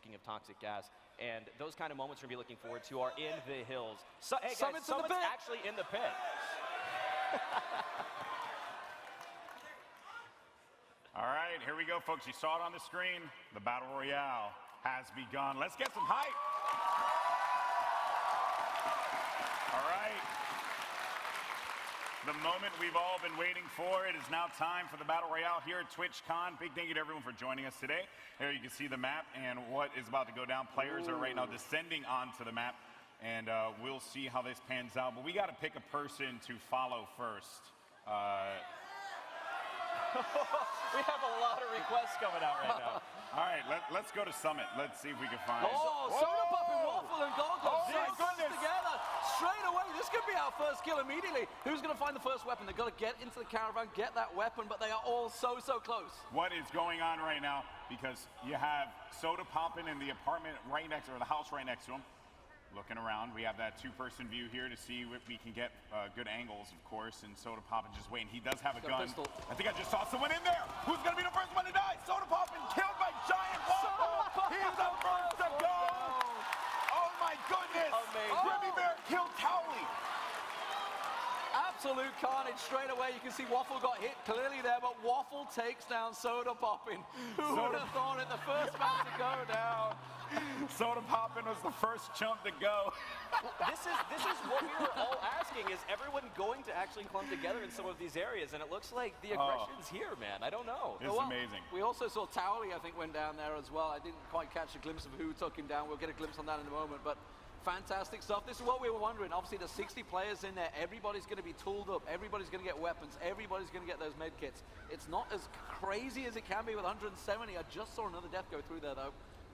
tanking of toxic gas. And those kind of moments we're going to be looking forward to are in the hills. So, hey guys, Summit's actually in the pit. All right, here we go, folks. You saw it on the screen. The Battle Royale has begun. Let's get some hype. All right. The moment we've all been waiting for. It is now time for the Battle Royale here at TwitchCon. Big thank you to everyone for joining us today. Here you can see the map and what is about to go down. Players are right now descending onto the map, and we'll see how this pans out. But we got to pick a person to follow first. We have a lot of requests coming out right now. All right, let's go to Summit. Let's see if we can find. Oh, Soda Pop and Waffle and Gold Glove. Oh, my goodness. Together. Straight away, this could be our first kill immediately. Who's going to find the first weapon? They've got to get into the caravan, get that weapon, but they are all so close. What is going on right now? Because you have Soda popping in the apartment right next, or the house right next to him. Looking around, we have that two-person view here to see if we can get good angles, of course, and Soda Poppin' just waiting. He does have a gun. Pistol. I think I just saw someone in there. Who's going to be the first one to die? Soda Poppin' killed by Giant Waffle. He's the first to go. Oh, my goodness. Amazing. Grimmy Bear killed Towley. Absolute carnage straight away. You can see Waffle got hit clearly there, but Waffle takes down Soda Poppin'. Who would have thought it? The first man to go down. Soda Poppin' was the first chump to go. This is what we were all asking, is everyone going to actually clump together in some of these areas? And it looks like the aggression's here, man. I don't know. It's amazing. We also saw Towley, I think, went down there as well. I didn't quite catch a glimpse of who took him down. We'll get a glimpse on that in a moment. But fantastic stuff. This is what we were wondering. Obviously, there's 60 players in there. Everybody's going to be tooled up. Everybody's going to get weapons. Everybody's going to get those med kits. It's not as crazy as it can be with 170. I just saw another death go through there, though.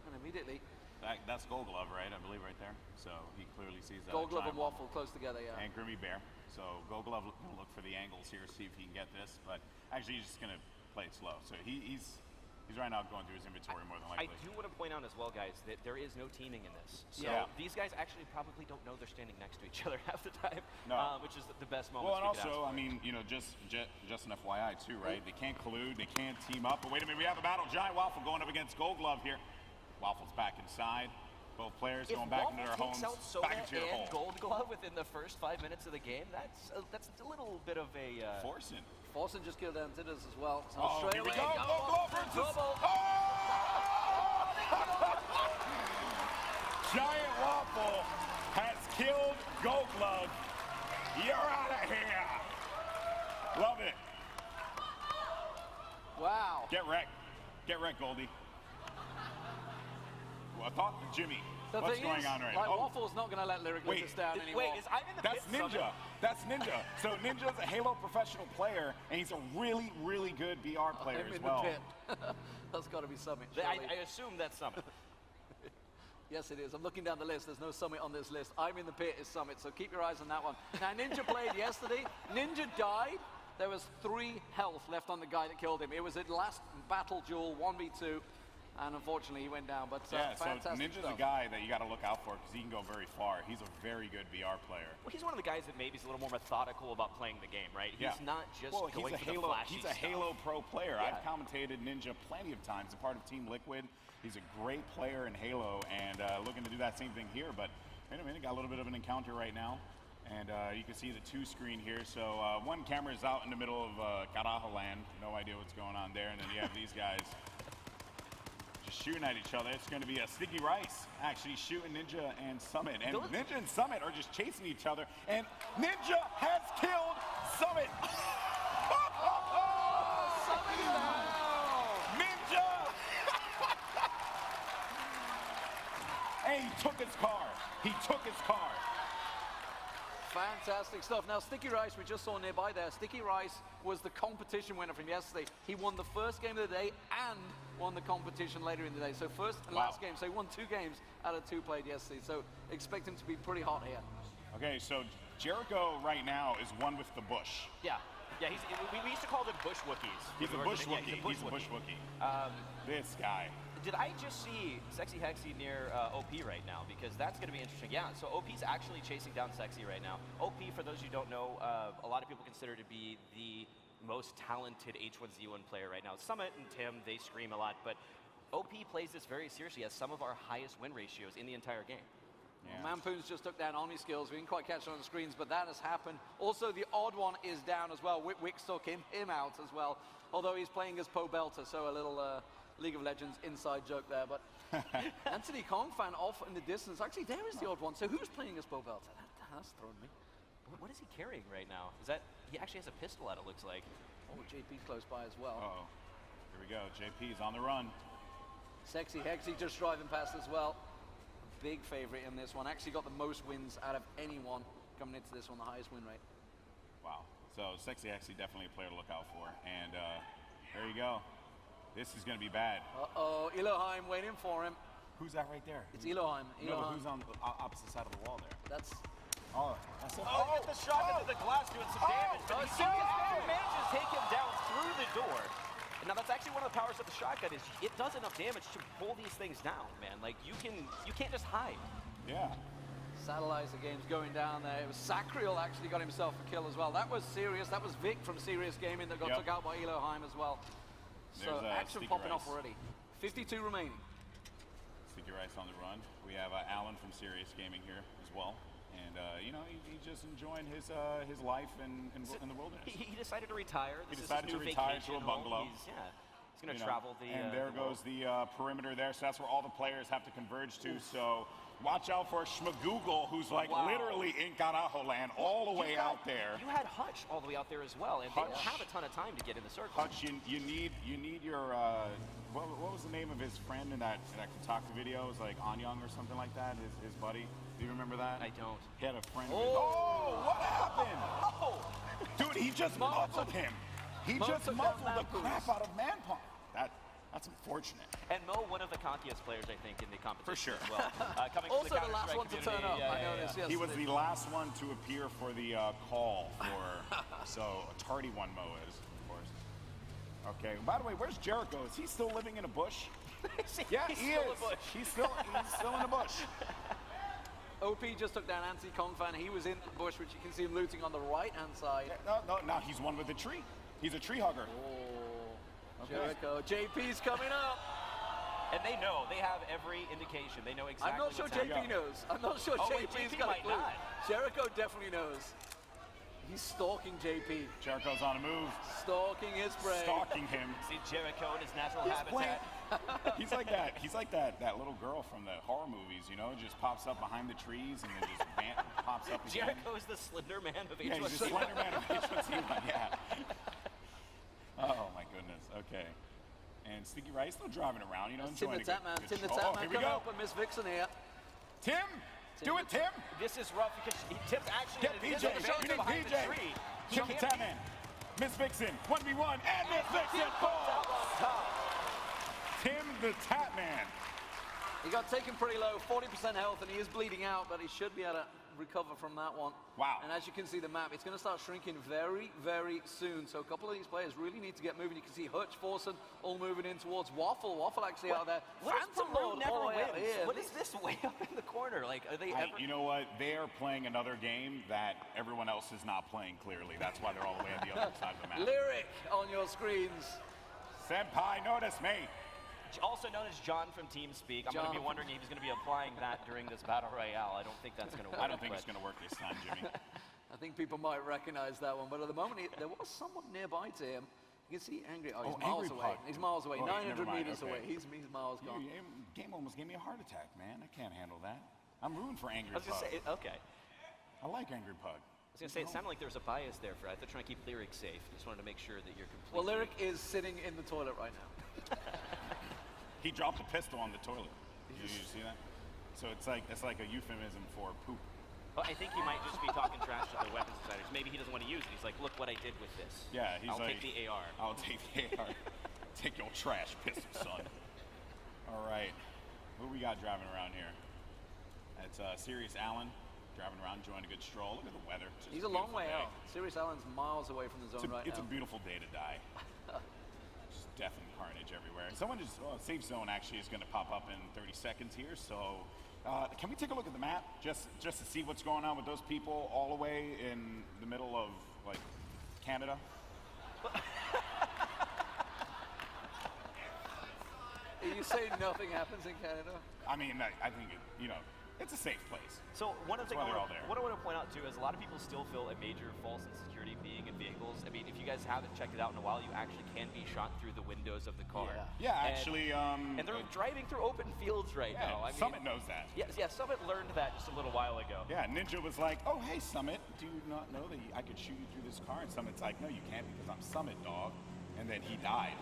And immediately. That's Gold Glove, right? I believe right there. So he clearly sees that. Gold Glove and Waffle close together, yeah. And Grimmy Bear. So Gold Glove going to look for the angles here, see if he can get this. But actually, he's just going to play it slow. So he's right now going through his inventory more than likely. I do want to point out as well, guys, that there is no teaming in this. So these guys actually probably don't know they're standing next to each other half the time, which is the best moment. Well, and also, I mean, you know, just an FYI too, right? They can't collude, they can't team up. But wait a minute, we have a battle. Giant Waffle going up against Gold Glove here. Waffle's back inside. Both players going back into their homes. If Waffle takes out back into your Soda hole. and Gold Glove within the first 5 minutes of the game, that's a little bit of a... Forcing. Forcing just killed Antidotes as well. So Oh, here we go. Gold Glove versus... Double. Oh! Giant Waffle has killed Gold Glove. You're out of here. Love it. Wow. Get wrecked. Get wrecked, Goldie. Well, I thought Jimmy. What's going on right now? Waffle's not going to let Lyric let us down anymore. Wait, is I'm in the That's pit Ninja. summit? That's Ninja. So Ninja's a Halo professional player, and he's a really, really good BR player I'm as in well. the pit. That's got to be Summit. I assume that's Summit. Yes, it is. I'm looking down the list. There's no Summit on this list. I'm in the pit is Summit, so keep your eyes on that one. Now, Ninja played yesterday. Ninja died. There was 3 health left on the guy that killed him. It was a last battle duel, 1v2. And unfortunately, he went down. But yeah, so fantastic Ninja's stuff. a guy that you got to look out for because he can go very far. He's a very good VR player. Well, he's one of the guys that maybe is a little more methodical about playing the game, right? He's not just going he's a for Halo, the flashy he's a stuff. Halo pro player. Yeah. I've commentated Ninja plenty of times, a part of Team Liquid. He's a great player in Halo and looking to do that same thing here. But wait a minute, got a little bit of an encounter right now. And you can see the 2 screen here. So one camera is out in the middle of Carajo land. No idea what's going on there. And then you have these guys just shooting at each other. It's going to be a Sticky Rice actually shooting Ninja and Summit. And Ninja and Summit are just chasing each other. And Ninja has killed Summit. Summit down. Ninja! And he took his car. He took his car. Fantastic stuff. Now, Sticky Rice, we just saw nearby there. Sticky Rice was the competition winner from yesterday. He won the first game of the day and won the competition later in the day. So first and last game. So he won 2 games out of 2 played yesterday. So expect him to be pretty hot here. Okay, so Jericho right now is one with the bush. Yeah. Yeah, we used to call them Bush Wookiees. He's a Bush Wookiee. He's a Bush Wookiee. This guy. Did I just see Sexy Hexy near OP right now? Because that's going to be interesting. Yeah, so OP's actually chasing down Sexy right now. OP, for those who don't know, a lot of people consider to be the most talented H1Z1 player right now. Summit and Tim, they scream a lot, but OP plays this very seriously, has some of our highest win ratios in the entire game. Yeah. Mampoon's just took down Omni Skills. We didn't quite catch it on the screens, but that has happened. Also, the odd one is down as well. Wick took him out as well, although he's playing as Poe Belter, so a little League of Legends inside joke there. But Anthony Kong fan off in the distance. Actually, there is the odd one. So who's playing as Poe Belter? That's thrown me. What is he carrying right now? Is that, he actually has a pistol out, it looks like. Oh, JP's close by as well. Uh-oh. Here we go. JP's on the run. Sexy Hexy just driving past as well. Big favorite in this one. Actually got the most wins out of anyone coming into this one, the highest win rate. Wow. So Sexy Hexy definitely a player to look out for. And there you go. This is going to be bad. Uh-oh, Elohim waiting for him. Who's that right there? It's Elohim. No, but who's on the opposite side of the wall there? That's... Oh, that's it. Oh, he gets the shot into the glass doing some damage. But he manages to take him down through the door. Now that's actually one of the powers of the shotgun is it does enough damage to pull these things down, man. Like you can't just hide. Yeah. Satellizer game's going down there. It was Sacriel actually got himself a kill as well. That was Serious. That was Vic from Serious Gaming that got took out by Elohim as well. So action popping off already. 52 remaining. Sticky Rice on the run. We have Alan from Serious Gaming here as well. And, you know, he's just enjoying his life in the wilderness. He decided to retire. He decided to retire to a bungalow. He's going to travel the... And there goes the perimeter there. So that's where all the players have to converge to. So watch out for Schmagoogle, who's like literally in Carajo land all the way out there. You had Hutch all the way out there as well. And they don't have a ton of time to get in the circle. Hutch, you need your... what was the name of his friend in that Kotaku video? It was like Anyang or something like that, his buddy. Do you remember that? I don't. He had a friend. Oh, what happened? Oh! Dude, he just muffled him. He just muffled the crap out of Manpong. That's unfortunate. And Mo, one of the cockiest players, I think, in the competition. For sure. As well. Coming Also from the last one to turn up. I noticed. Yes, he was the last one to appear for the call for. So a tardy one, Mo is, of course. Okay. By the way, where's Jericho? Is he still living in a bush? Yeah, he is. He's still in a bush. OP just took down Anthony Kong fan. He was in the bush, which you can see him looting on the right-hand side. No, now he's one with a tree. He's a tree hugger. Oh, okay. Jericho. JP's coming up. And they know. They have every indication. They know exactly I'm not sure JP knows. I'm not sure JP's got a clue. Jericho definitely knows. He's stalking JP. Jericho's on a move. Stalking his prey. Stalking him. See Jericho in his natural habitat. He's like that little girl from the horror movies, you know, just pops up behind the trees and then just pops up again. Jericho is the Slender Man of H1Z1. Yeah, he's the Slender Man of H1Z1, yeah. Oh my goodness, okay. And Sticky Rice still driving around, you know, Tim enjoying the Tapman. Tim the Tapman coming up with Miss Vixen here. Tim! Do it, Tim! This is rough because Tim's actually Get PJ, you need PJ! Tim the Tapman, Miss Vixen, 1v1, and Miss Vixen falls! Tim the Tapman. He got taken pretty low, 40% health, and he is bleeding out, but he should be able to recover from that one. Wow. And as you can see the map, it's going to start shrinking very, very soon. So a couple of these players really need to get moving. You can see Hutch, Forsen all moving in towards Waffle. Waffle actually out there. Phantom Lord never all the way wins. out here. What is this way up in the corner? Like, are they ever... You know what? They are playing another game that everyone else is not playing clearly. That's why they're all the way on the other side of the map. Lyric on your screens. Senpai, notice me. Also known as John from TeamSpeak. I'm going to be wondering if he's going to be applying that during this Battle Royale. I don't think that's going to work. I don't think it's going to work this time, Jimmy. I think people might recognize that one, but at the moment, there was someone nearby to him. You can see Angry. Oh, he's miles away. He's miles away. 900 meters away. He's miles gone. Game almost gave me a heart attack, man. I can't handle that. I'm rooting for Angry Pug. I was going to say, okay. I like Angry Pug. I was going to say, it sounded like there was a bias there for they're trying to keep Lyric safe. Just wanted to make sure that you're completely... Well, Lyric is sitting in the toilet right now. He dropped a pistol on the toilet. Did you see that? So it's like a euphemism for poop. Well, I think he might just be talking trash to the weapons designers. Maybe he doesn't want to use it. He's like, look what I did with this. Yeah, he's I'll like, take the AR. I'll take the AR. Take your trash pistol, son. All right, who we got driving around here? That's Serious Allen driving around, enjoying a good stroll. Look at the weather. He's a long way out. Serious Allen's miles away from the zone right now. It's a beautiful day to die. Just death and carnage everywhere. Someone just, Safe Zone actually is going to pop up in 30 seconds here, so can we take a look at the map just to see what's going on with those people all the way in the middle of, like, Canada? You say nothing happens in Canada? I mean, I think, it's a safe place. So one of the things That's why they're all there. what I want to point out too is a lot of people still feel a major false insecurity being in vehicles. I mean, if you guys haven't checked it out in a while, you actually can be shot through the windows of the car. Yeah, And- actually. And they're driving through open fields right now. I mean, Summit knows that. Yes, yeah, Summit learned that just a little while ago. Yeah, Ninja was like, oh, hey, Summit, do you not know that I could shoot you through this car? And Summit's like, no, you can't because I'm Summit, dog. And then he died.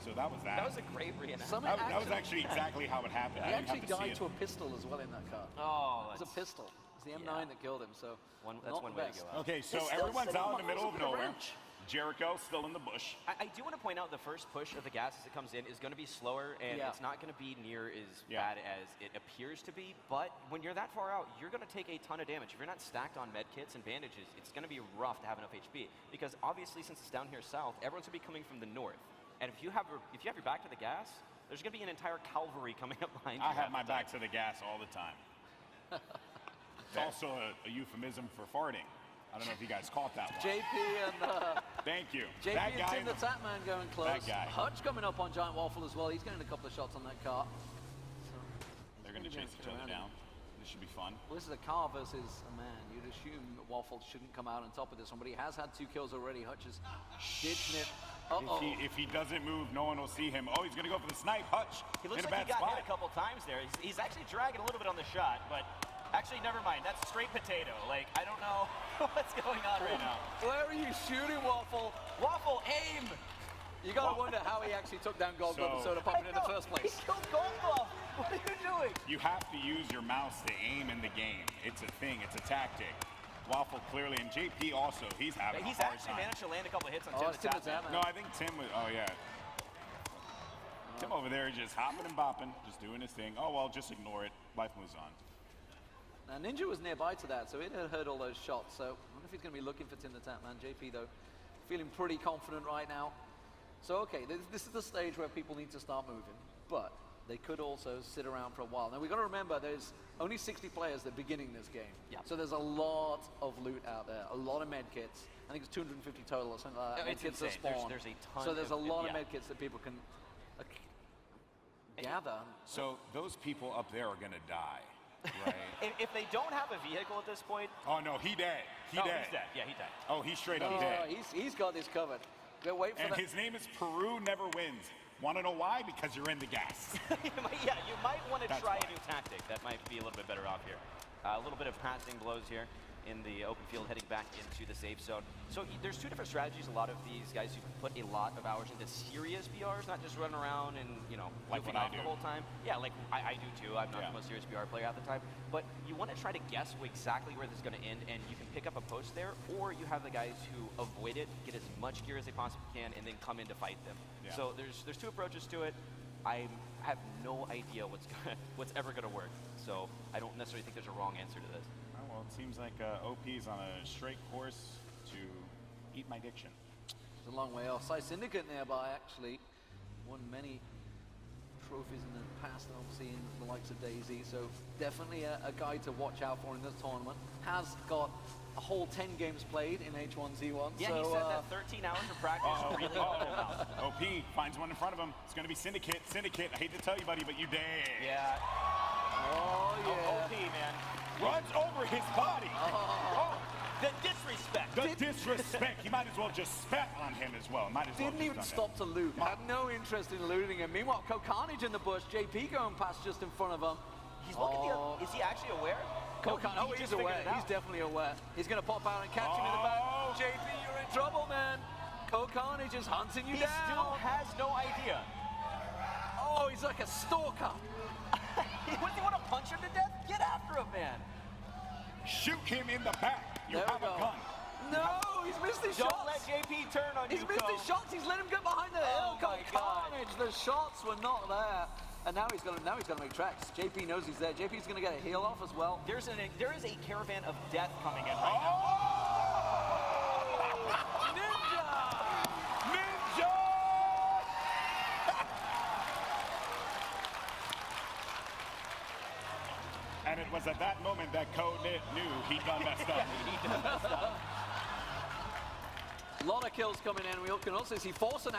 So that was that. That was a great reenactment. Summit That was actually exactly how it happened. He I didn't actually have to see died it. to a pistol as well in that car. Oh, It was a pistol. It's the M9 that killed him, so That's not one the way best. to go out. Okay, so It's still everyone's sitting out in the middle miles of from the nowhere. wrench. Jericho still in the bush. I do want to point out the first push of the gas as it comes in is going to be slower, and Yeah. it's not going to be near as Yeah. bad as it appears to be. But when you're that far out, you're going to take a ton of damage. If you're not stacked on med kits and bandages, it's going to be rough to have enough HP. Because obviously, since it's down here south, everyone's going to be coming from the north. And if you have your back to the gas, there's going to be an entire cavalry coming up behind you. I have half my the time. back to the gas all the time. It's also a euphemism for farting. I don't know if you guys caught that one. JP and Thank you. JP that and guy Tim in the Tatman going close. That guy. Hutch coming up on Giant Waffle as well. He's getting a couple of shots on that car. So, They're going to chase each other down. This should be fun. well, this is a car versus a man. You'd assume Waffle shouldn't come out on top of this one, but he has had 2 kills already. Hutch is ditching it. Uh-oh. If he doesn't move, no one will see him. Oh, he's going to go for the snipe. Hutch He looks in a like he bad got spot. hit a couple times there. He's actually dragging a little bit on the shot, but actually, never mind. That's straight potato. Like, I don't know what's going on right now. Where are you shooting, Waffle? Waffle, aim! You gotta wonder how he actually took down Gold Glove and So- Soda Puppet in the first He place. killed Gold Glove. What are you doing? You have to use your mouse to aim in the game. It's a thing. It's a tactic. Waffle clearly, and JP also. He's having He's a hard actually time. managed to land a couple hits on Oh, Tim it's the Tim the Tatman. Tatman. No, I think Tim was. Oh yeah. Tim over there just hopping and bopping, just doing his thing. Oh well, just ignore it. Life moves on. Now, Ninja was nearby to that, so it had heard all those shots. So I wonder if he's going to be looking for Tim the Tatman. JP, though, feeling pretty confident right now. So, okay, this is the stage where people need to start moving, but they could also sit around for a while. Now, we've got to remember there's only 60 players that are beginning this game. Yeah. So there's a lot of loot out there, a lot of med kits. I think it's 250 total or something like that. Yeah, it's med kits that insane. There's- spawn. there's a ton So there's a of- lot yeah. of med kits that people can gather. So those people up there are gonna die, right? If they don't have a vehicle at this point, Oh no, he dead. He oh, dead. he's dead. Yeah, he died. Oh, he's straight up Oh, dead. he's got this covered. Go wait for And that. his name is Peru Never Wins. Want to know why? Because you're in the gas. You might want to That's try why. a new tactic. That might be a little bit better off here. A little bit of passing blows here in the open field, heading back into the safe zone. So there's 2 different strategies. A lot of these guys who put a lot of hours into serious BRs, not just running around and, Like goofing what I off do. the whole time. Yeah, like I do too. I'm not Yeah. the most serious BR player at the time. But you want to try to guess exactly where this is going to end, and you can pick up a post there, or you have the guys who avoid it, get as much gear as they possibly can, and then come in to fight them. Yeah. So there's 2 approaches to it. I have no idea what's ever going to work. So I don't necessarily think there's a wrong answer to this. Oh, well, it seems like OP's on a straight course to eat my diction. It's a long way off. Side Syndicate nearby, actually. Won many trophies in the past, obviously, in the likes of Daisy. So definitely a guy to watch out for in this tournament. Has got a whole 10 games played in H1Z1. Yeah, so, he said that 13 hours of practice really helped him out. OP finds one in front of him. It's going to be Syndicate. Syndicate, I hate to tell you, buddy, but you dead. Yeah. Oh, yeah. OP, man. Runs over his body. Oh, the disrespect. The disrespect. He might as well just spat on him as well. Might as well Didn't just even done stop to loot. Had no interest in looting him. Meanwhile, Carnage in the bush. JP going past just in front of him. He's looking Oh. Is he actually aware? Oh, he he's just figured aware. it out. He's definitely aware. He's going to pop out and catch him in the back. Oh. JP, you're in trouble, man. Carnage is hunting you He down. still has no idea. Oh, he's like a stalker. What, do you want to punch him to death? Get after him, man. Shoot him in the back. You There have we a go. gun. No, he's missed his Don't shots. let JP turn on He's you, missed Cole. his shots. He's let him get behind the Oh hill. my God. Carnage. The shots were not there. And now he's going to make tracks. JP knows he's there. JP's going to get a heal off as well. There is a caravan of death coming in right now. Ninja! Ninja! And it was at that moment that Code knew he done messed up. A lot of kills coming in. We can also see Forsen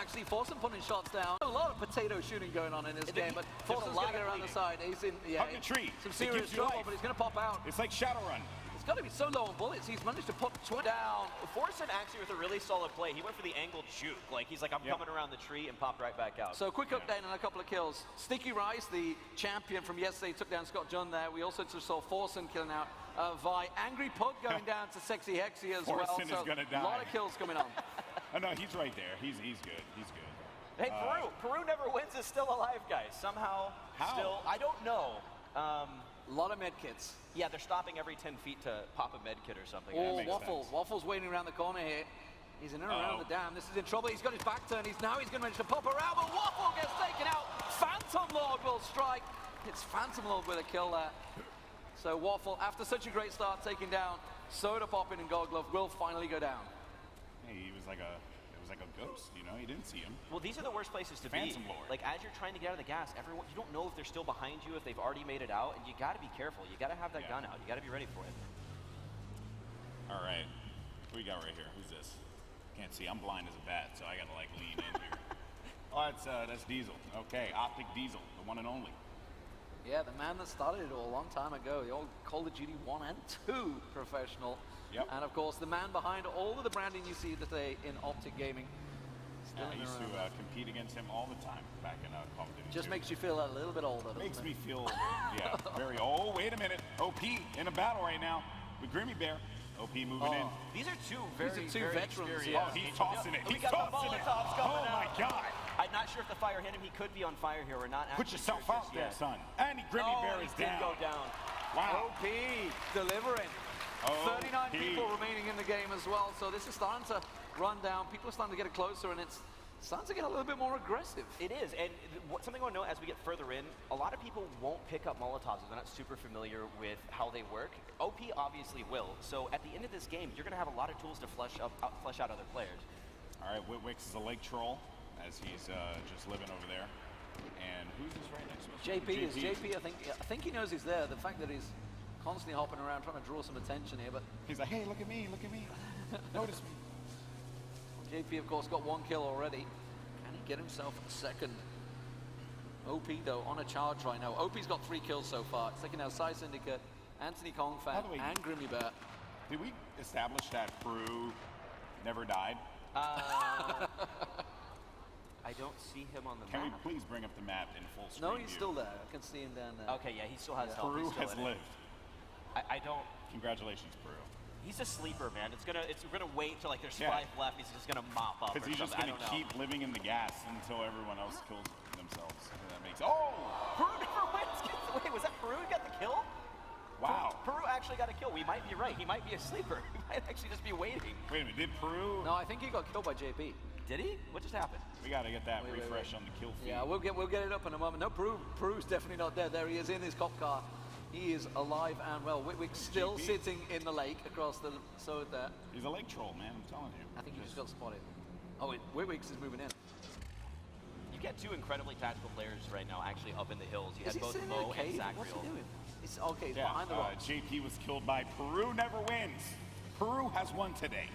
putting shots down. A lot of potato shooting going on in this game, but Forsen's going to get around the side. He's in, Hug the tree. Some serious trouble, but he's going to pop out. It's like Shadowrun. It's got to be so low on bullets. He's managed to put 20 down. Forsen actually with a really solid play. He went for the angled juke. Like, he's like, I'm coming around the tree and popped right back out. So quick update on a couple of kills. Sticky Rice, the champion from yesterday, took down Scott John there. We also just saw Forsen killing out Vi. Angry Pug going down to Sexy Hexy as well. Forsen is gonna die. A lot of kills coming on. Oh, no, he's right there. He's good. He's good. Hey, Peru never wins is still alive, guys. Somehow, still, I don't know. A lot of med kits. Yeah, they're stopping every 10 feet to pop a med kit or something. Oh, Waffle. Waffle's waiting around the corner here. He's in and around the dam. This is in trouble. He's got his back turned. Now he's going to manage to pop around, but Waffle gets taken out. Phantom Lord will strike. It's Phantom Lord with a kill there. So Waffle, after such a great start, taking down Soda Poppin and Gold Glove, will finally go down. Hey, it was like a ghost, you know? You didn't see him. Well, these are the worst places to Phantom be. Lord. Like, as you're trying to get out of the gas, you don't know if they're still behind you, if they've already made it out, and you got to be careful. You got to have that gun out. You got to be ready for it. All right. Who we got right here? Who's this? Can't see. I'm blind as a bat, so I got to, like, lean in here. Oh, that's Diesel. Okay, Optic Diesel, the one and only. Yeah, the man that started it all a long time ago, the old Call of Duty 1 and 2 professional. Yep. And of course, the man behind all of the branding you see today in Optic Gaming. I used to compete against him all the time back in Call of Duty. Just makes you feel a little bit older. Makes me feel, very. Oh, wait a minute. OP in a battle right now with Grimmy Bear. OP moving in. These are two very veterans. experienced. Oh, he's tossing it. He's tossing it. Oh my God. I'm not sure if the fire hit him. He could be on fire here. We're not. Put yourself out there, son. And Grimmy Bear is down. Go down. Wow. OP delivering. 39 OP. people remaining in the game as well. So this is starting to run down. People are starting to get closer, and it's starting to get a little bit more aggressive. It is, and something I want to know as we get further in, a lot of people won't pick up Molotovs if they're not super familiar with how they work. OP obviously will, so at the end of this game, you're going to have a lot of tools to flesh out other players. All right, Witwix is a lake troll, as he's just living over there. And who's this right next to us? JP, I think he knows he's there. The fact that he's constantly hopping around trying to draw some attention here, but he's like, hey, look at me, notice me. JP, of course, got one kill already. Can he get himself a second? OP, though, on a charge right now. OP's got 3 kills so far. Second now, Psy Syndicate, Anthony Kongfan, and Grimmy Bear. Did we establish that Peru never died? I don't see him on the map. Can we please bring up the map in full screen No, he's still there. I can see him down there. Okay, yeah, he still has health. Peru has lived. I don't. Congratulations, Peru. He's a sleeper, man. We're gonna wait till like there's 5 left. He's just gonna mop up. Because he's just gonna keep living in the gas until everyone else kills themselves. That makes Peru never wins. Wait, was that Peru who got the kill? Wow. Peru actually got a kill. We might be right. He might be a sleeper. He might actually just be waiting. Wait a minute. Did Peru? No, I think he got killed by JP. Did he? What just happened? We gotta get that refresh on the kill feed. Yeah, we'll get it up in a moment. No, Peru's definitely not dead. There he is in his cop car. He is alive and well. Witwick still sitting in the lake across the there. He's a lake troll, man. I'm telling you. I think he just got spotted. Oh, Witwick's is moving in. You get 2 incredibly tactical players right now actually up in the hills. You had both sitting Mo in a cave? and What's he Zachriel. doing? It's okay. He's behind the rocks. JP was killed by Peru. Never wins. Peru has won today.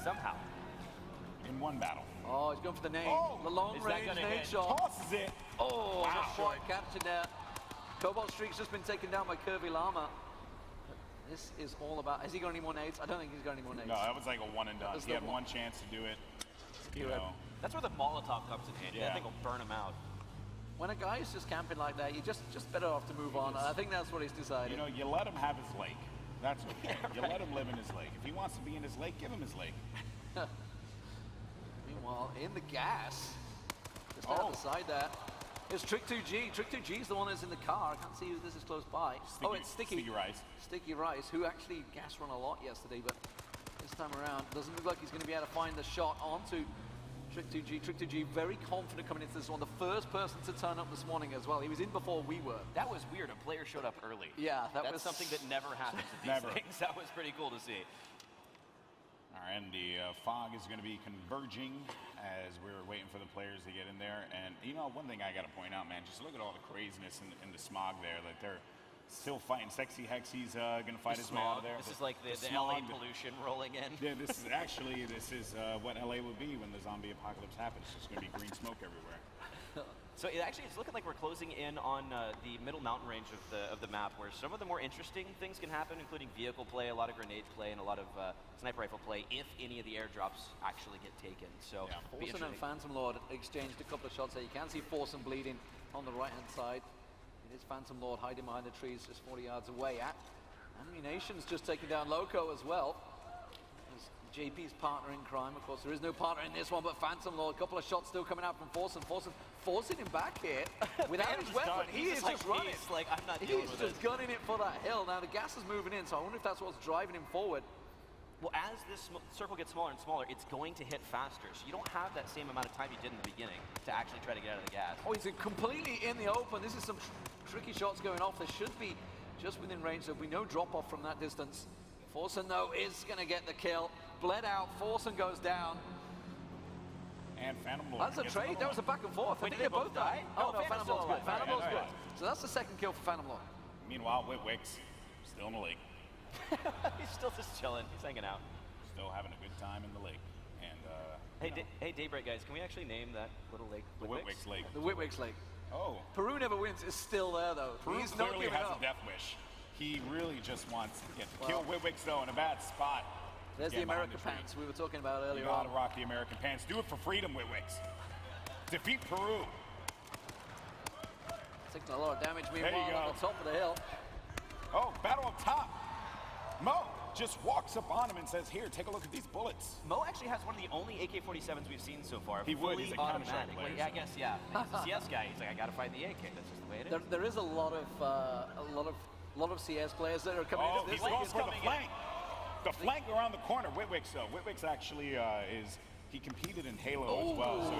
Somehow. In one battle. Oh, he's going for the nade. The long-range nade shot. Tosses it. Oh, wow. just short captured there. Cobalt Streak's just been taken down by Curvy Llama. This is all about. Has he got any more nades? I don't think he's got any more nades. No, that was like a one and done. He had one chance to do it. You know. That's where the Molotov comes in handy. Yeah. That thing will burn him out. When a guy is just camping like that, you just better off to move on. I think that's what he's decided. You know, you let him have his lake. That's okay. You let him live in his lake. If he wants to be in his lake, give him his lake. Meanwhile, in the gas, just out the side there, is Trick2G. Trick2G is the one that's in the car. I can't see who this is close by. It's Sticky. Sticky Rice. Sticky Rice, who actually gas run a lot yesterday, but this time around, doesn't look like he's going to be able to find the shot onto Trick2G. Trick2G very confident coming into this one. The first person to turn up this morning as well. He was in before we were. That was weird. A player showed up early. Yeah, that's something that never happens at these things. That was pretty cool to see. All right, and the fog is going to be converging as we're waiting for the players to get in there. And you know, one thing I got to point out, man, just look at all the craziness in the smog there. Like Still fighting Sexy Hex. He's gonna fight his way out of there. This is like the smog. LA pollution rolling in. Yeah, this is what LA would be when the zombie apocalypse happens. It's just gonna be green smoke everywhere. So it's looking like we're closing in on the middle mountain range of the map, where some of the more interesting things can happen, including vehicle play, a lot of grenade play, and a lot of sniper rifle play, if any of the airdrops actually get taken. So Yeah. Forsen and Phantom Lord exchanged a couple of shots there. You can see Forsen bleeding on the right-hand side. It is Phantom Lord hiding behind the trees just 40 yards away. Ammunition's just taking down Loco as well. As JP's partner in crime, of course, there is no partner in this one, but Phantom Lord, a couple of shots still coming out from Forsen. Forsen forcing him back here without his weapon. He is just running. He's like, I'm not dealing with He's this. just gunning it for that hill. Now the gas is moving in, so I wonder if that's what's driving him forward. Well, as this circle gets smaller and smaller, it's going to hit faster. So you don't have that same amount of time you did in the beginning to actually try to get out of the gas. Oh, he's completely in the open. This is some tricky shots going off. There should be just within range. There'll be no drop off from that distance. Forsen, though, is going to get the kill. Bled out. Forsen goes down. And Phantom Lord. That's a gets trade. another That was a one. back and forth. Wait, I think did they both died. No, Oh, no, Phantom Lord's good. Phantom Lord's good. Alright. So that's the second kill for Phantom Lord. Meanwhile, Witwick's still in the lake. He's still just chilling. He's hanging out. Still having a good time in the lake. And Hey, Daybreak guys, can we actually name that little lake the Witwick's? Witwick's lake. The Witwick's Lake. Oh. Peru never wins is still there, though. Peru He's not clearly giving has up. a death wish. He really just wants to get kill Witwick's, though, in a bad spot. There's the Again, behind America tree. pants we were talking about You earlier know how on. to rock the American pants. Do it for freedom, Witwick's. Defeat Peru. Taking a lot of damage you meanwhile go. on the top of the hill. Oh, battle up top. Mo just walks up on him and says, here, take a look at these bullets. Mo actually has one of the only AK-47s we've seen so far. He would. fully He's a Counter-Strike automatic. player, Well, yeah, I so. guess, yeah. He's a CS guy. He's like, I gotta find the AK. That's just the way it is. There is a lot of CS players that are coming Oh, into he's this going league. for the flank. The flank around the corner. Witwick's, though. Witwick's actually he competed in Halo as well, so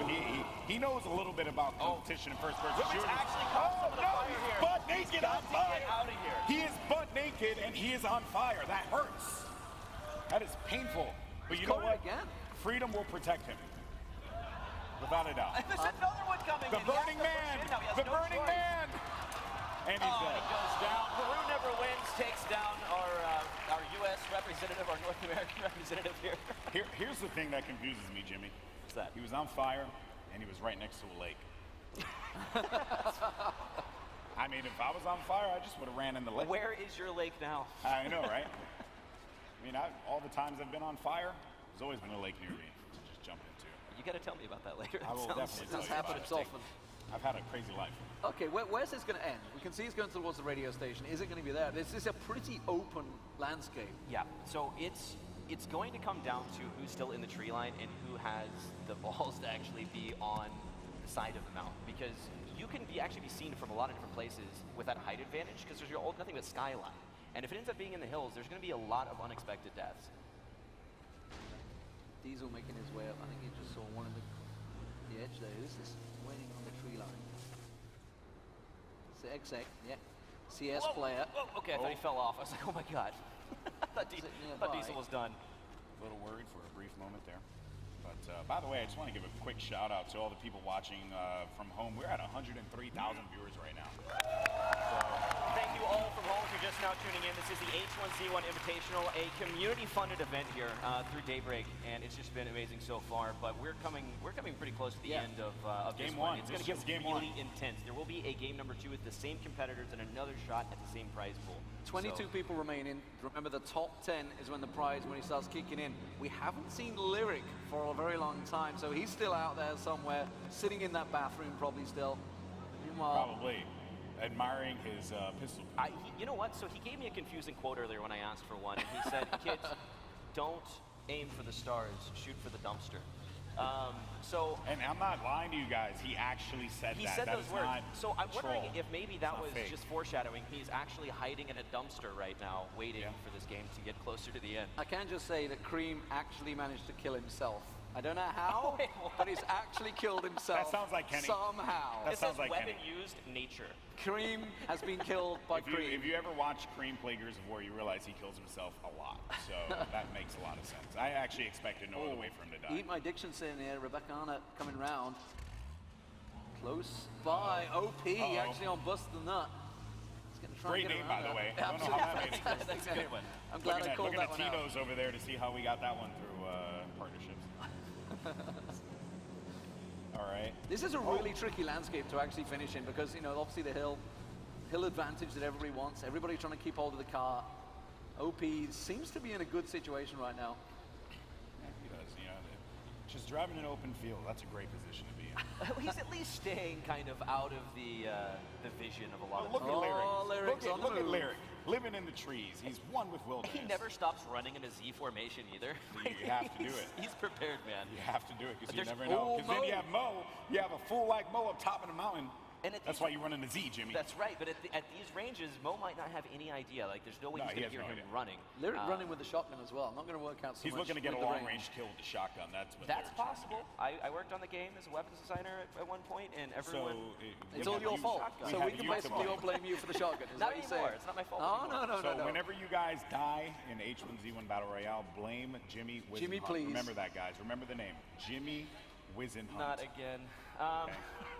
he knows a little bit about competition and first-person Witwick's shooting. actually caught some of the fire he's here. butt naked on fire. Get out of here. He is butt naked and he is on fire. That hurts. That is painful. But you know caught what? it again. Freedom will protect him. Without a doubt. There's another one coming. The and he has Burning to push Man! in now. He has The no Burning choice. Man! And he's Oh, dead. he goes down. Peru never wins. Takes down our U.S. representative, our North American representative here. Here's the thing that confuses me, Jimmy. What's that? He was on fire, and he was right next to a lake. I mean, if I was on fire, I just would have ran in the lake. Where is your lake now? I know, right? I mean, all the times I've been on fire, there's always been a lake near me to just jump into. You got to tell me about that later. I will definitely tell That's you happened about it. often. I've had a crazy life. Okay, where's this going to end? We can see it's going towards the radio station. Is it going to be there? This is a pretty open landscape. Yeah, so it's going to come down to who's still in the tree line and who has the balls to actually be on the side of the mountain, because you can actually be seen from a lot of different places with that height advantage, because there's nothing but skyline. And if it ends up being in the hills, there's going to be a lot of unexpected deaths. Diesel making his way up. I think he just saw one of the edge there. Who's this waiting on the tree line? It's the exec, yeah. CS player. Whoa, okay, I thought he fell off. I was like, oh my god. I thought Is it Diesel nearby? was done. A little worried for a brief moment there. But by the way, I just want to give a quick shout out to all the people watching from home. We're at 103,000 viewers right now. Thank you all from home if you're just now tuning in. This is the H1Z1 Invitational, a community-funded event here through Daybreak, and it's just been amazing so far. But we're coming pretty close to the end of Game this one. It's This going to is get game one. really intense. There will be a game number 2 with the same competitors and another shot at the same prize pool. 22 people remaining. Remember, the top 10 is when the prize money starts kicking in. We haven't seen Lyric for a very long time, so he's still out there somewhere, sitting in that bathroom probably still. Meanwhile, Probably admiring his pistol. You know what? So he gave me a confusing quote earlier when I asked for one. And he said, kids, don't aim for the stars, shoot for the dumpster. And I'm not lying to you guys. He actually said He that. said That those is words. not So I'm wondering troll. if maybe that It's not was fake. just foreshadowing. He's actually hiding in a dumpster right now, waiting Yeah. for this game to get closer to the end. I can just say that Cream actually managed to kill himself. I don't know how, Wait, what? but he's actually killed himself. That sounds like Kenny. Somehow. That It sounds says like weapon Kenny. used, nature. Cream has been killed by Cream. If you ever watch Cream play Gears of War, you realize he kills himself a lot. So that makes a lot of sense. I actually expected no other way for him to die. Eat my diction's in here. Rebecca Arnott coming round. Close by. OP actually on Bust the Nut. He's going to try Great and get name, around by the that. way. I don't know how that made it. That's a good one. I'm glad I called Looking that at one out. Tito's over there to see how we got that one through partnerships. All right. This is a really tricky landscape to actually finish in because, you know, obviously the hill advantage that everybody wants. Everybody trying to keep hold of the car. OP seems to be in a good situation right now. Yeah, he does. You know, just driving an open field, that's a great position to be in. He's at least staying kind of out of the vision of a lot of Look at Oh, Lyric. Lyric's on the Look at move. Lyric. Living in the trees. He's one with wilderness. He never stops running in a Z formation either. You have to do it. He's prepared, man. You have to do it because you There's- never know. Oh, Because then Mo. you have Mo. You have a fool like Mo up top of the mountain. And at That's these- why you run into Z, Jimmy. That's right, but at these ranges, Mo might not have any idea. Like, there's no way No, he's he going to has hear no him idea. running. Lyric running with the shotgun as well. Not going to work out so He's much looking to get a with the long-range kill with the shotgun. That's what That's Lyric's trying to do. possible. I worked on the game as a weapons designer at one point, and everyone... It's all your fault. we So have we can you to basically all blame. blame you for the shotgun. Is Not what you're anymore. saying. It's not my fault Oh, anymore. no. So whenever you guys die in H1Z1 Battle Royale, blame Jimmy Wizenhunt. Jimmy, please. Remember that, guys. Remember the name. Jimmy Wizenhunt. Not again.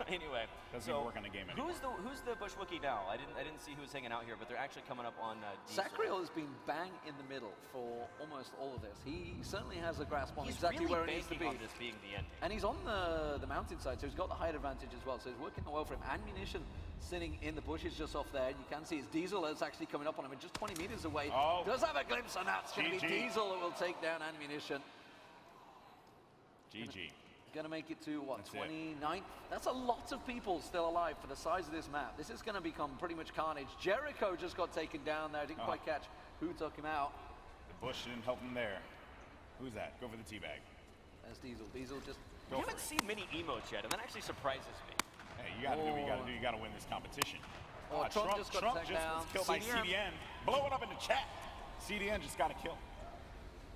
Anyway, Doesn't even work on the game anymore. who's the Bush Wookiee now? I didn't see who was hanging out here, but they're actually coming up on Diesel. Sacriel has been bang in the middle for almost all of this. He certainly has a grasp on He's exactly really where it needs to banking be. on this being the ending. And he's on the mountainside, so he's got the height advantage as well. So it's working well for him. Ammunition sitting in the bushes just off there. You can see it's Diesel that's actually coming up on him, and just 20 meters away. Oh. Does have a glimpse on that. It's going to be GG. Diesel that will take down Ammunition. GG. Going to make it to, what, That's it. 29th? That's a lot of people still alive for the size of this map. This is going to become pretty much carnage. Jericho just got taken down there. Didn't quite catch who took him out. The bush didn't help him there. Who's that? Go for the teabag. There's Diesel. Diesel just... We Go for haven't it. seen many emotes yet, and that actually surprises me. Hey, you gotta do what you gotta do. You gotta win this competition. Oh, Trump just got taken down. was killed by CDN. Blow it up in the chat. CDN just got a kill.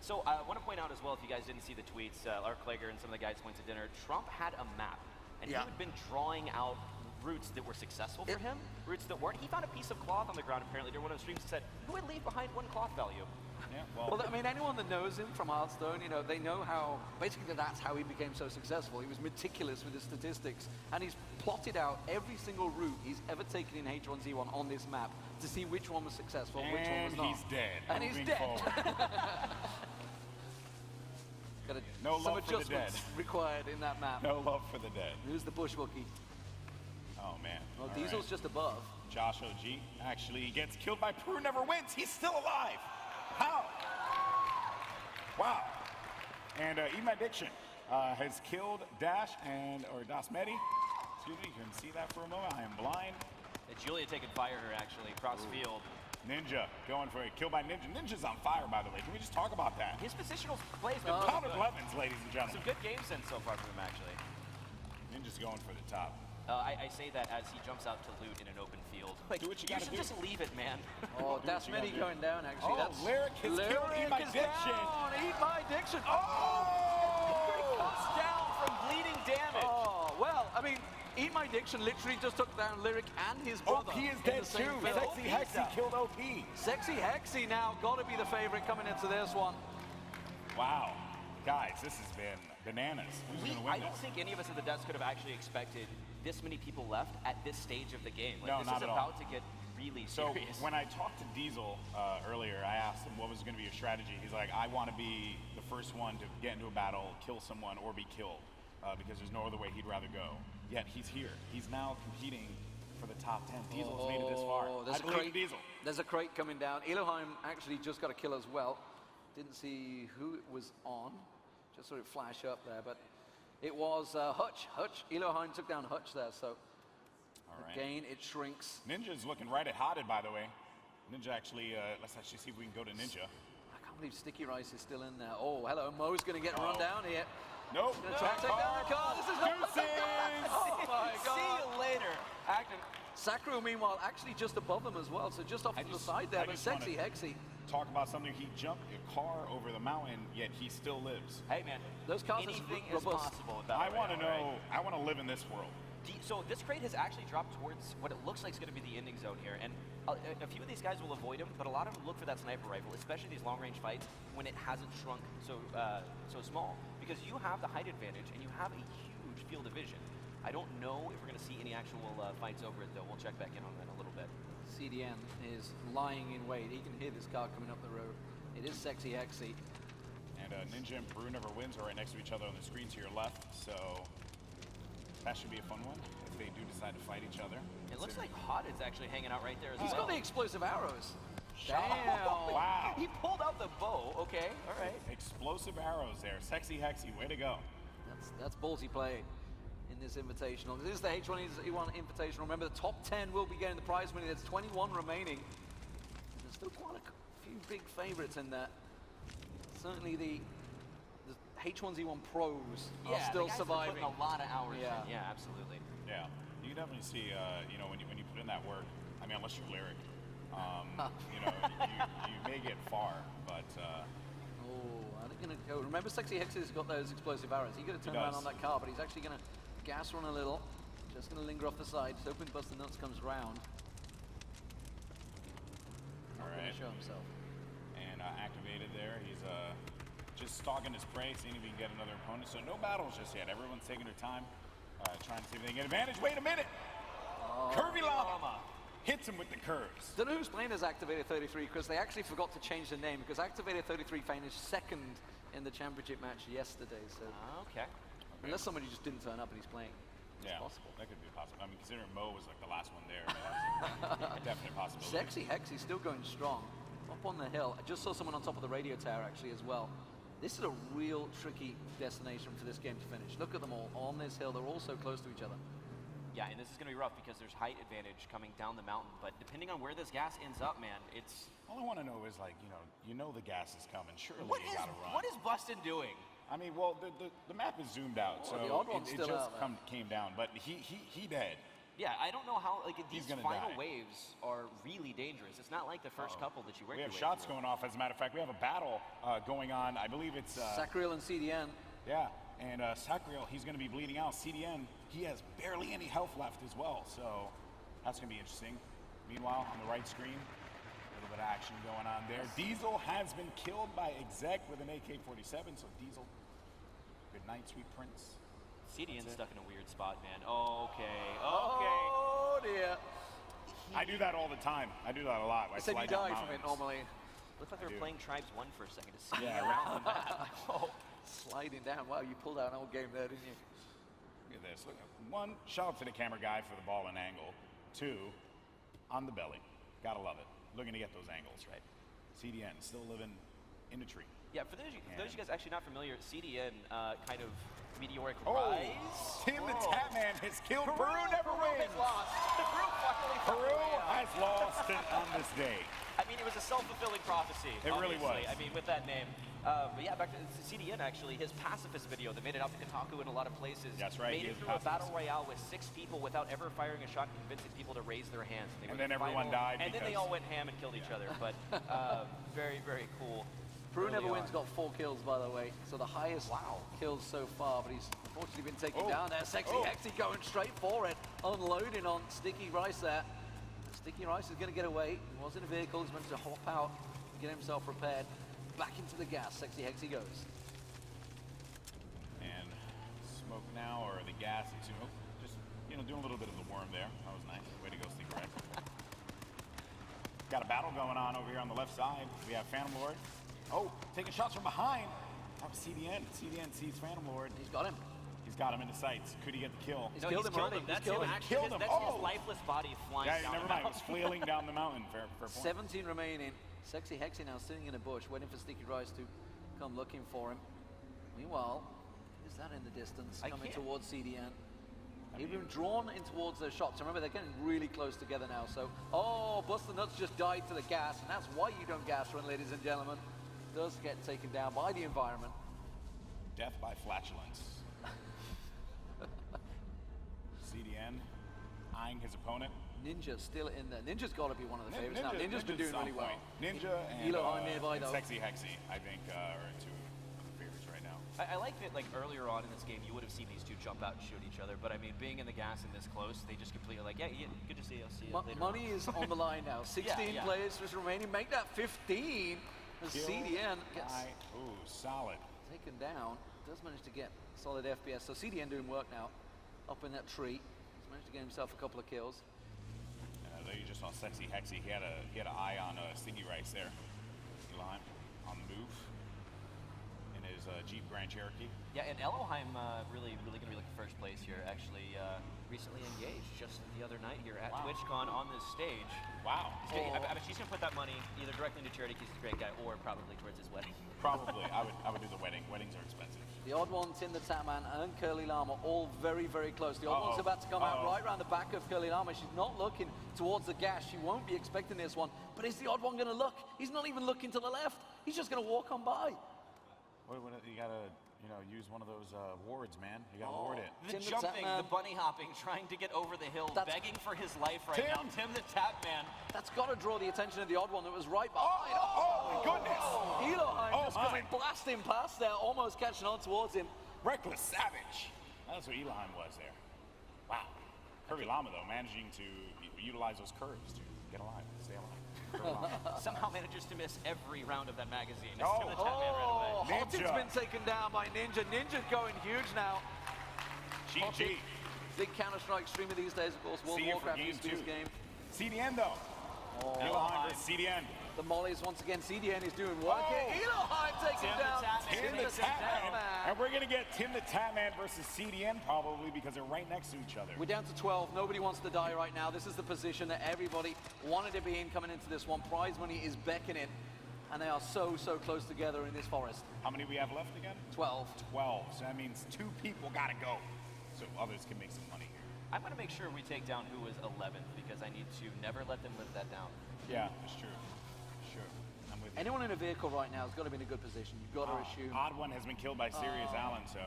So I want to point out as well, if you guys didn't see the tweets, Lark Klager and some of the guys went to dinner. Trump had a map, and he Yeah. had been drawing out routes that were successful for him, routes that weren't. He found a piece of cloth on the ground apparently during one of the streams and said, who would leave behind one cloth value? Yeah, Well, I mean, anyone that knows him from Hearthstone, you know, they know how, basically that's how he became so successful. He was meticulous with his statistics, and he's plotted out every single route he's ever taken in H1Z1 on this map to see which one was successful, and which one was and not. he's dead. And he's Moving dead. forward. No some love for the dead. adjustments required in that map. No love for the dead. Who's the Bush Wookiee? Oh man. Well, All Diesel's right. just above. Josh OG actually gets killed by Prue, never wins. He's still alive. How? Wow. And Ema Diction has killed Dash or Dasmedi. Excuse me, you can see that for a moment. I am blind. Julia taking fire her actually across field. Ninja going for a kill by Ninja. Ninja's on fire, by the way. Can we just talk about that? His positional play has been Pound of good. Levens, ladies and Some gentlemen. good game sense so far from him actually. Ninja's going for the top. I say that as he jumps out to loot in an open field. Like, Do what you you gotta should do. just leave it, man. Oh, Do what you gotta Dasmedi do. going down, actually. Oh, Lyric has killed Eat My is Diction. down. Eat My Diction. Comes down from bleeding damage. Oh, well, I mean, Eat My Diction literally just took down Lyric and his brother. OP is in dead the same too. field. Sexy Hexy killed OP. Sexy Hexy now got to be the favorite coming into this one. Wow. Guys, this has been bananas. Who's going to win I don't this? think any of us at the desk could have actually expected this many people left at this stage of the game. Like, No, this not is at all. about to get really So serious. when I talked to Diesel earlier, I asked him what was going to be your strategy. He's like, I want to be the first one to get into a battle, kill someone, or be killed, because there's no other way he'd rather go. Yet he's here. He's now competing for the top 10. Diesel's made it this far. I believe in Diesel. There's a crate coming down. Elohim actually just got a kill as well. Didn't see who it was on. Just saw it flash up there, but it was Hutch. Elohim took down Hutch there, so All right. again, it shrinks. Ninja's looking right at Hotted, by the way. Ninja actually, let's actually see if we can go to Ninja. I can't believe Sticky Rice is still in there. Oh, hello, Mo's going to get run down here. Nope. Gonna try and take down the car. This is not Deuces! Oh my God. See you later. Sakru, meanwhile, actually just above them as well, so just off to the side there, I but just Sexy wanna- Hexy. Talk about something. He jumped a car over the mountain, yet he still lives. Hey, man. Those cars are anything is robust. possible with that. I want to know. I want to live in this world. So this crate has actually dropped towards what it looks like is going to be the ending zone here, and a few of these guys will avoid him, but a lot of them look for that sniper rifle, especially these long-range fights when it hasn't shrunk so small, because you have the height advantage and you have a huge field of vision. I don't know if we're going to see any actual fights over it, though. We'll check back in on that in a little bit. CDN is lying in wait. He can hear this car coming up the road. It is Sexy Hexy. And Ninja and Peru Never Wins are right next to each other on the screen to your left, so that should be a fun one if they do decide to fight each other. It looks like Hot is actually hanging out right there as He's well. got the explosive arrows. Damn. Wow. He pulled out the bow. Okay, all right. Explosive arrows there. Sexy Hexy, way to go. That's ballsy play in this invitational. This is the H1Z1 Invitational. Remember, the top 10 will be getting the prize money. There's 21 remaining. There's still quite a few big favorites in there. Certainly the H1Z1 pros are still the guys surviving. Putting a lot of hours Yeah. in. Yeah, absolutely. Yeah, you can definitely see, you know, when you put in that work, I mean, unless you're lyric, you know, you may get far, but Oh, are they going to go? Remember, Sexy Hexy's got those explosive arrows. He could have turned around on that car, but he's actually going to gas run a little. Just going to linger off the side. Just hoping Buster Nuts comes round. Not going to show himself. And activated there. He's just stalking his prey, seeing if he can get another opponent. So no battles just yet. Everyone's taking their time, trying to see if they can get advantage. Wait a minute! Curvy Llama hits him with the curves. Don't know who's playing as Activated 33 because they actually forgot to change the name because Activated 33 finished second in the championship match yesterday. So Okay. unless somebody just didn't turn up and he's playing, it's possible. That could be possible. I mean, considering Mo was like the last one there, definite possibility. Sexy Hexy's still going strong. Up on the hill. I just saw someone on top of the radio tower actually as well. This is a real tricky destination for this game to finish. Look at them all on this hill. They're all so close to each other. Yeah, and this is going to be rough because there's height advantage coming down the mountain. But depending on where this gas ends up, man, it's... All I want to know is, like, you know the gas is coming. Surely What you is, gotta run. what is Bustin doing? I mean, well, the map is zoomed out, so the odd one's it still just out, came down. But he dead. Yeah, I don't know how, like, these gonna final die. waves are really dangerous. It's not like the first couple that you work We your have way shots through. going off, as a matter of fact. We have a battle going on. I believe it's... Sacriel and CDN. Yeah, and Sacriel, he's going to be bleeding out. CDN, he has barely any health left as well, so that's going to be interesting. Meanwhile, on the right screen, a little bit of action going on there. Diesel has been killed by Exec with an AK-47, so Diesel, good night, sweet prince. CDN's That's it. stuck in a weird spot, man. Okay. Oh dear. I do that all the time. I do that a lot. I Said you slide down die from it mountains. normally. Looked like they were do. playing Tribes 1 for a second to see Yeah, around the map. Oh. Sliding down. Wow, you pulled out an old game there, didn't you? Look at this. Look, one, shout out to the camera guy for the ball and angle. Two, on the belly. Gotta love it. Looking to get those angles. Right. CDN, still living in a tree. Yeah, for those of you guys actually not familiar, CDN kind of meteoric Oh, rise. Tim the Tatman has killed Peru Never Wins. has lost. Peru luckily found a Peru way out. has lost it on this day. I mean, it was a self-fulfilling prophecy. It really obviously. was. I mean, with that name. But yeah, back to CDN actually, his pacifist video that made it out to Kotaku in a lot of places. That's right, Made he it is through a battle pacifist. royale with 6 people without ever firing a shot, convincing people to raise their hands. They And were then the everyone final- died And then they because- all went ham and killed each other. But very, very cool. Peru early Never on. Wins got 4 kills, by the way. So the highest kills so far, but he's unfortunately been taken Oh. down there. Sexy Hexy going straight for it, unloading on Sticky Rice there. Sticky Rice is going to get away. He was in a vehicle, he's meant to hop out, get himself repaired. Back into the gas, Sexy Hexy goes. And smoke now, or the gas, just, doing a little bit of the worm there. That was nice. Way to go, Sticky Red. Got a battle going on over here on the left side. We have Phantom Lord. Oh, taking shots from behind. That was CDN. CDN sees Phantom Lord. He's got him. He's got him in the sights. Could he get the kill? He's No, killed he's him killed already. him. That's He's killed him. him. Actually, Killed him. That's Oh. his lifeless body flying Yeah, down never the mind. It mountain. was flailing down the mountain. Fair point. 17 remaining. Sexy Hexy now sitting in a bush, waiting for Sticky Rice to come looking for him. Meanwhile, is that in the distance, I coming can't- towards CDN? He's been drawn in towards those shots. Remember, they're getting really close together now. So, Buster Nuts just died to the gas, and that's why you don't gas run, ladies and gentlemen. Does get taken down by the environment. Death by flatulence. CDN eyeing his opponent. Ninja still in there. Ninja's got to be one of the Nin- favorites now. Ninja's been doing on really well. point. Ninja and, Elo are nearby, and though. Sexy Hexy, I think, are two of the favorites right now. I like that, like, earlier on in this game, you would have seen these two jump out and shoot each other. But, I mean, being in the gas and this close, they just completely like, yeah, good to see you. I'll see you later Money on. is on the line now. 16 yeah. players just remaining. Make that 15 as Kill CDN gets by- ooh, solid. taken down. Does manage to get solid FPS. So CDN doing work now up in that tree. He's managed to get himself a couple of kills. They just saw Sexy Hexy. He had an eye on Sticky Rice there. Elohim on the move in his Jeep Grand Cherokee. Yeah, and Elohim really going to be looking first place here. Actually, recently engaged just the other night here at TwitchCon on this stage. Wow. I bet she's going to put that money either directly into charity because he's a great guy, or probably towards his wedding. Probably. I would do the wedding. Weddings are expensive. The odd one, Tim the Tatman, and Curly Llama, all very, very close. The odd one's about to come out right around the back of Curly Llama. She's not looking towards the gas. She won't be expecting this one. But is the odd one going to look? He's not even looking to the left. He's just going to walk on by. You gotta, use one of those wards, man. You gotta ward it. The Tim the jumping, Tatman. the bunny hopping, trying to get over the hill, begging for his life right Tim. now. Tim the Tatman. That's got to draw the attention of the odd one that was right behind. Oh, my goodness. Elohim just coming blasting past there, almost catching on towards him. Reckless Savage. That's what Elohim was there. Wow. Curvy Llama, though, managing to utilize those curves to get alive, stay alive. Somehow manages to miss every round of that magazine. Oh. Tim the Tatman ran away. Hottin's been taken down by Ninja. Ninja's going huge now. GG. Big Counter-Strike streamer these days, of course. World See of you for Warcraft game used to be his 2. game. CDN, though. Elohim versus CDN. The mollies once again. CDN is doing work here. Elohim taking Tim the down Tatman. Tim the Tatman. And we're going to get Tim the Tatman versus CDN probably because they're right next to each other. We're down to 12. Nobody wants to die right now. This is the position that everybody wanted to be in coming into this one. Prize money is beckoning. And they are so, so close together in this forest. How many we have left again? 12. 12. So that means 2 people got to go. So others can make some money here. I'm going to make sure we take down who was 11th because I need to never let them live that down. Yeah, that's true. Sure. I'm with you. Anyone in a vehicle right now has got to be in a good position. You've got to assume. Odd one has been killed by Sirius Allen, so.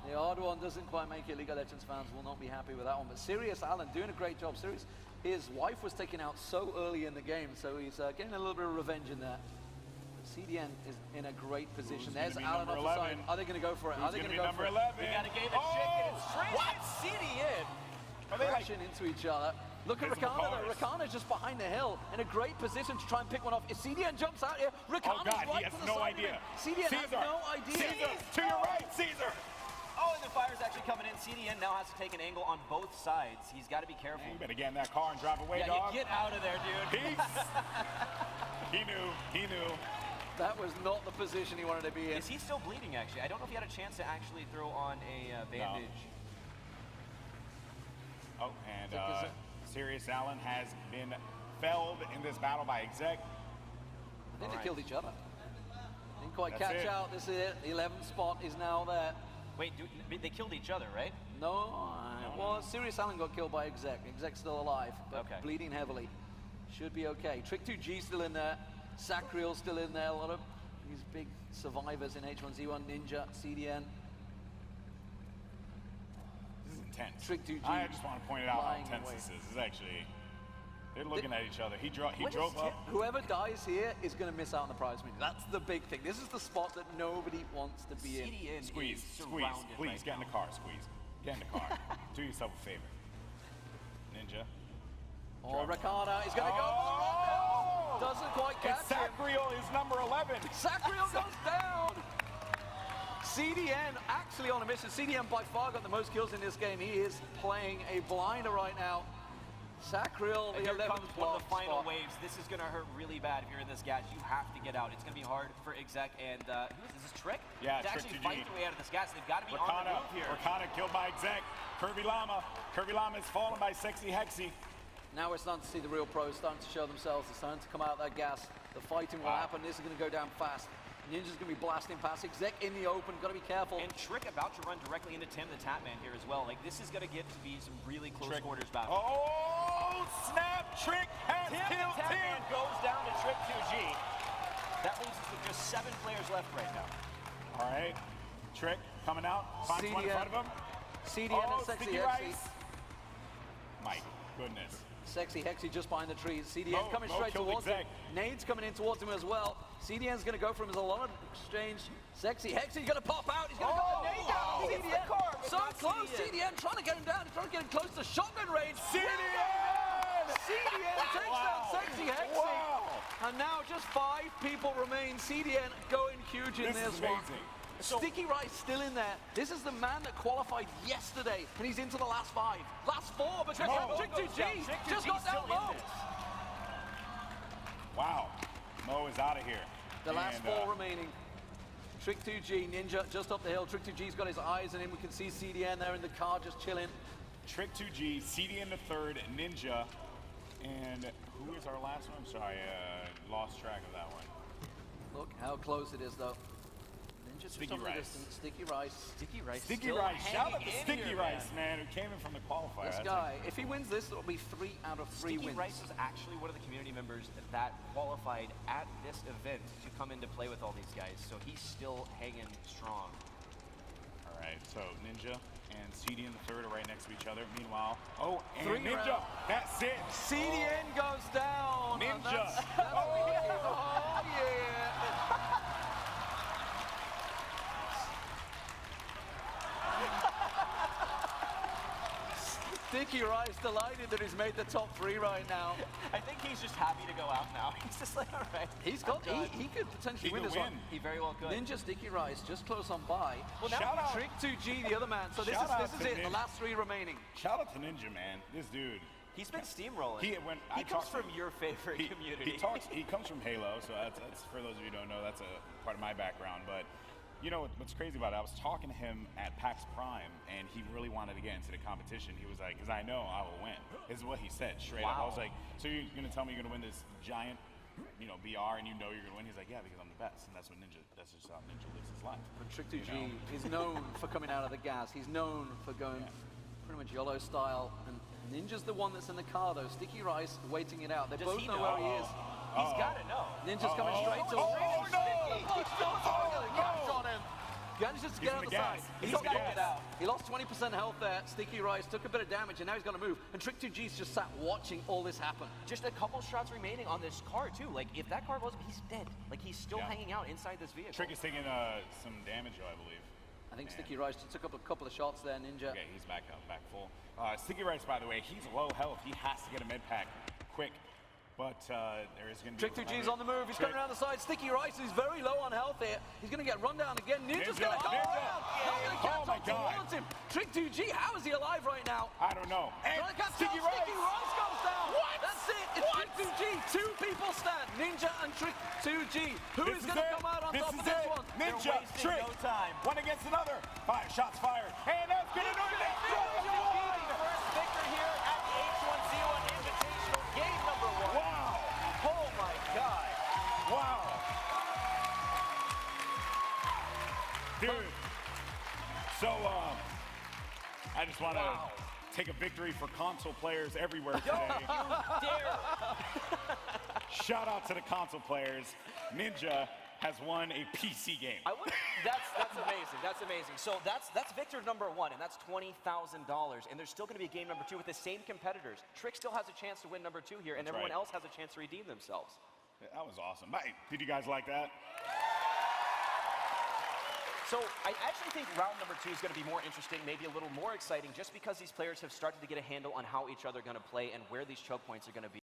The odd one doesn't quite make it. League of Legends fans will not be happy with that one. But Sirius Allen doing a great job. Sirius, his wife was taken out so early in the game, so he's getting a little bit of revenge in there. CDN is in a great position. There's Allen off the side. Are they going to go for it? Are they going to go for it? We got to give it chick and it's straight. What? CDN. Are they like, Crashing into each other. Look at Visible Rakana though. cars. Rakana's just behind the hill in a great position to try and pick one off. If CDN jumps out here, Rakana's God, right he has to the no side idea. of him. CDN has Caesar. no idea. Caesar, to your right, Caesar. Oh, and the fire's actually coming in. CDN now has to take an angle on both sides. He's got to be careful. You better get in that car and drive away, Yeah, dog. you get out of there, dude. Peace. He knew. That was not the position he wanted to be in. Is he still bleeding, actually? I don't know if he had a chance to actually throw on a bandage. Oh, and Sirius Allen has been felled in this battle by Exec. I think they killed each other. Didn't quite That's catch it. out. This is it. The 11th spot is now there. Wait, they killed each other, right? No, well, Sirius Allen got killed by Exec. Exec's still alive, but Okay. bleeding heavily. Should be okay. Trick2G still in there. Sacriel still in there. A lot of these big survivors in H1Z1, Ninja, CDN. This is intense. Trick2G I just want to point out how flying intense away. this is. This is actually, they're looking at each other. He drove up. Whoever dies here is going to miss out on the prize money. That's the big thing. This is the spot that nobody wants to be in. CDN Squeeze, is squeeze, surrounded please, right get in now. the car, squeeze. Get in the car. Do yourself a favor. Ninja. Oh, Rakana is going to go for the run. Doesn't quite And catch him. Sacriel is number 11. Sacriel goes down. CDN actually on a mission. CDN by far got the most kills in this game. He is playing a blinder right now. Sacriel, And the here 11th comes one of the final spot. waves. This is going to hurt really bad if you're in this gas. You have to get out. It's going to be hard for Exec and who is this? Trick? Yeah, to actually Trick2G. fight their way out of this gas. They've got to be on the move here. Rakana killed by Exec. Curvy Llama. Curvy Llama is fallen by Sexy Hexy. Now we're starting to see the real pros starting to show themselves. They're starting to come out of that gas. The fighting will happen. This is going to go down fast. Ninja's going to be blasting past. Exec in the open. Got to be careful. And Trick about to run directly into Tim the Tatman here as well. Like, this is going to get to be some really close quarters battle. Oh, snap! Trick has Tim the killed Tatman Tim. goes down to Trick2G. That leaves us with just 7 players left right now. All right. Trick coming out. Finds one in front of him. CDN and Sexy Sticky Hexy. Rice. My goodness. Sexy Hexy just behind the trees. CDN Mo coming straight killed towards him. Exec. Nade's coming in towards him as well. CDN's going to go for him. There's a lot of exchange. Sexy Hexy going to pop out. He's going to go Nade down. He hits the CDN. car, but So not close. CDN. CDN trying to get him down. He's trying to get him close to shotgun range. CDN! CDN takes down Sexy Hexy. Wow. And now just 5 people remain. CDN going huge in This is this one. amazing. Sticky Rice still in there. This is the man that qualified yesterday, and he's into the last 5. Last 4, because Trick2G just got down low. Wow. Mo is out of here. The last 4 remaining. Trick2G, Ninja just up the hill. Trick2G's got his eyes on him. We can see CDN there in the car just chilling. Trick2G, CD in the third, Ninja, and who is our last one? I'm sorry, lost track of that one. Look how close it is, though. Ninja Sticky just on the Rice. distance. Sticky Rice. Sticky Rice. Sticky still Rice, shout out hanging to in Sticky here, Rice, man, who came in from the qualifier. This That's guy, if he wins this, it'll be 3 out of 3 Sticky wins. Rice was actually one of the community members that qualified at this event to come in to play with all these guys, so he's still hanging strong. All right, so Ninja and CD in the third are right next to each other. Meanwhile, and 3 Ninja, round. that's it. CDN goes down. and Ninja. That's oh, yeah. Sticky Rice delighted that he's made the top 3 right now. I think he's just happy to go out now. He's just like, all right. He's got, he could potentially He win could this one. win. He very well could. Ninja, Sticky Rice, just close on by. Well, now Shout out. Trick2G, the other man. So this Shout out is to it, the Ninja. last 3 remaining. Shout out to Ninja, man. This dude. He's been steamrolling. He comes from your favorite community. He comes from Halo, so that's for those of you who don't know, that's a part of my background. But you know what's crazy about it? I was talking to him at PAX Prime, and he really wanted to get into the competition. He was like, "Because I know I will win." This is what he said straight up. I was like, "So you're gonna tell me you're gonna win this giant, BR, and you know you're gonna win?" He's like, "Yeah, because I'm the best." And that's just how Ninja lives his life. But Trick2G is known for coming out of the gas. He's known for going pretty much YOLO style. And Ninja's the one that's in the car, though. Sticky Rice waiting it out. They Does both he know know? where he is. He's got to know. Ninja's coming straight to him. Gas on him. Manages to get out in the the side. gas. He's He's got in to the get gas. out. He lost 20% health there. Sticky Rice took a bit of damage, and now he's going to move. And Trick2G's just sat watching all this happen. Just a couple shots remaining on this car, too. Like, if that car goes, he's dead. Like, he's still hanging out inside this vehicle. Trick is taking some damage, though, I believe. I think Sticky Rice just took up a couple of shots there, Ninja. Okay, he's back up, back full. Sticky Rice, by the way, he's low health. He has to get a med pack quick. But there is going to be... Trick2G's on the move. He's coming around the side. Sticky Rice is very low on health here. He's going to get run down again. Ninja's going to go down. Not going to catch up towards him. Trick2G, how is he alive right now? I don't know. And Trying to catch Sticky up. Rice! Sticky Rice goes down. What? That's it. It's Trick2G. 2 people stand. Ninja and Trick2G. Who is going to come out on top of this one? Ninja, Trick, no time. one against another. 5 shots fired. And that's going to do it. First victor here at the H1Z1 Invitational, game number 1. Wow. Oh my God. Wow. Dude. So, I just want to take a victory for console players everywhere today. Dare. Shout out to the console players. Ninja has won a PC game. That's amazing. That's amazing. So that's victor number 1, and that's $20,000. And there's still going to be a game number 2 with the same competitors. Trick still has a chance to win number 2 here, and That's everyone right. else has a chance to redeem themselves. That was awesome. Did you guys like that? So I actually think round number 2 is going to be more interesting, maybe a little more exciting, just because these players have started to get a handle on how each other are going to play and where these choke points are going to be.